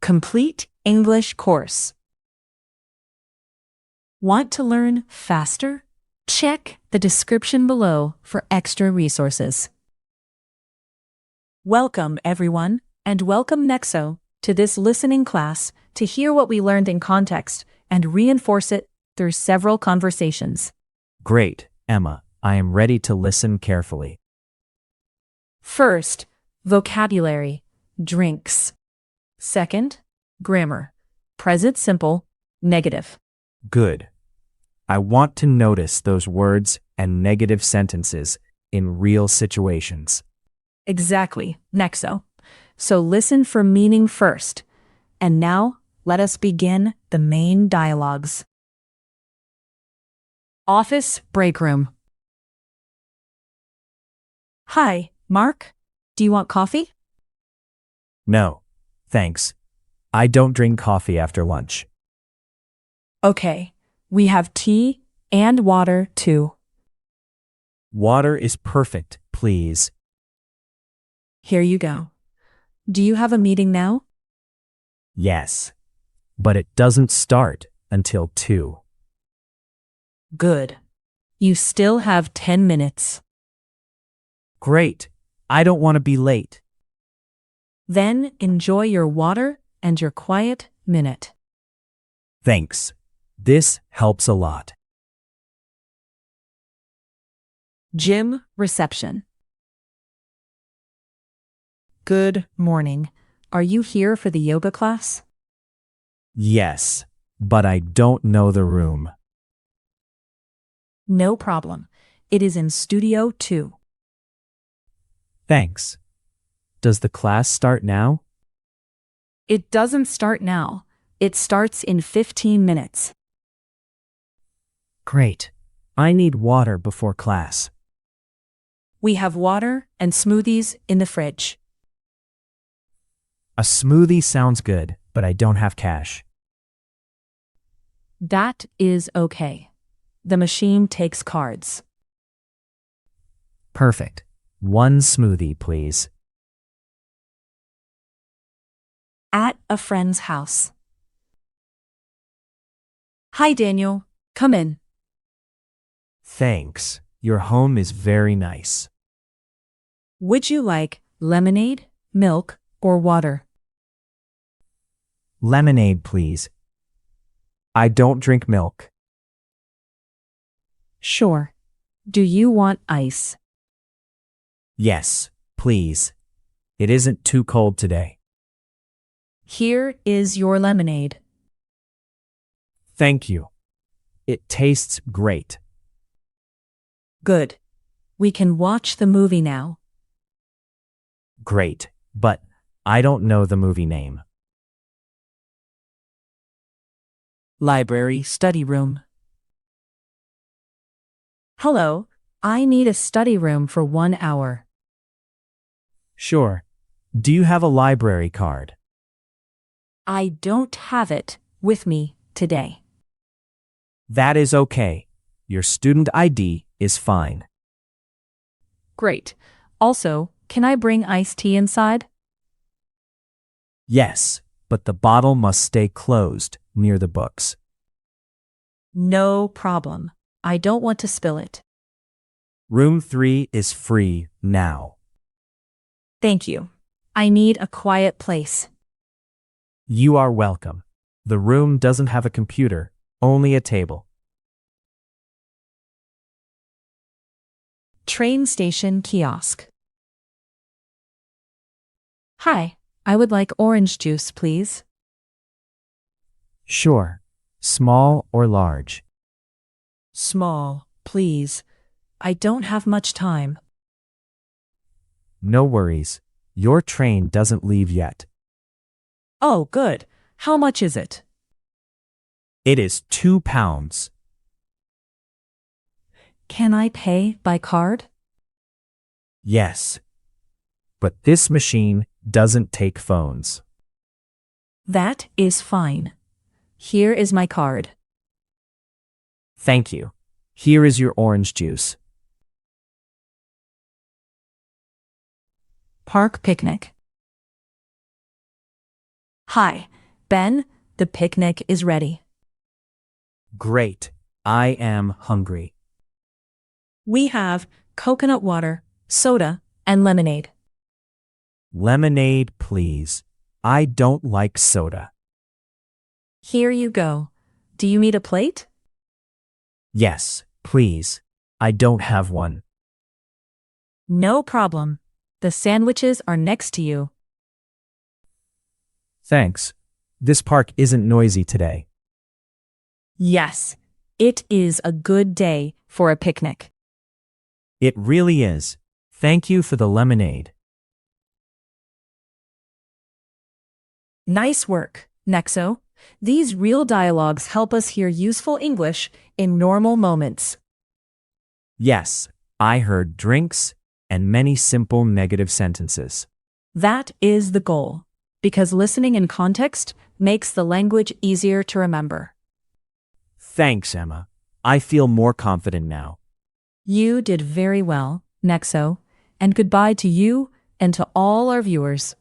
complete English course. Want to learn faster? Check the description below for extra resources. Welcome, everyone, and welcome Nexo to this listening class to hear what we learned in context and reinforce it through several conversations. Great, Emma. I am ready to listen carefully. First, vocabulary, drinks. Second, grammar, present simple, negative. Good. I want to notice those words and negative sentences in real situations. Exactly, Nexo. So listen for meaning first. And now, let us begin the main dialogues. Office break room. Hi, Mark. Do you want coffee? No, thanks. I don't drink coffee after lunch. Okay, we have tea and water too. Water is perfect, please. Here you go. Do you have a meeting now? Yes, but it doesn't start until 2. Good. You still have 10 minutes. Great. I don't want to be late. Then enjoy your water and your quiet minute. Thanks. This helps a lot. Gym reception. Good morning. Are you here for the yoga class? Yes, but I don't know the room. No problem. It is in Studio 2. Thanks. Does the class start now? It doesn't start now. It starts in 15 minutes. Great. I need water before class. We have water and smoothies in the fridge. A smoothie sounds good, but I don't have cash. That is okay. The machine takes cards. Perfect. 1 smoothie, please. At a friend's house. Hi, Daniel. Come in. Thanks. Your home is very nice. Would you like lemonade, milk, or water? Lemonade, please. I don't drink milk. Sure. Do you want ice? Yes, please. It isn't too cold today. Here is your lemonade. Thank you. It tastes great. Good. We can watch the movie now. Great, but I don't know the movie name. Library study room. Hello, I need a study room for 1 hour. Sure. Do you have a library card? I don't have it with me today. That is okay. Your student ID is fine. Great. Also, can I bring iced tea inside? Yes, but the bottle must stay closed near the books. No problem. I don't want to spill it. Room 3 is free now. Thank you. I need a quiet place. You are welcome. The room doesn't have a computer, only a table. Train station kiosk. Hi, I would like orange juice, please. Sure. Small or large? Small, please. I don't have much time. No worries. Your train doesn't leave yet. Oh, good. How much is it? It is £2. Can I pay by card? Yes. But this machine doesn't take phones. That is fine. Here is my card. Thank you. Here is your orange juice. Park picnic. Hi, Ben, the picnic is ready. Great. I am hungry. We have coconut water, soda, and lemonade. Lemonade, please. I don't like soda. Here you go. Do you need a plate? Yes, please. I don't have one. No problem. The sandwiches are next to you. Thanks. This park isn't noisy today. Yes, it is a good day for a picnic. It really is. Thank you for the lemonade. Nice work, Nexo. These real dialogues help us hear useful English in normal moments. Yes, I heard drinks and many simple negative sentences. That is the goal, because listening in context makes the language easier to remember. Thanks, Emma. I feel more confident now. You did very well, Nexo, and goodbye to you and to all our viewers.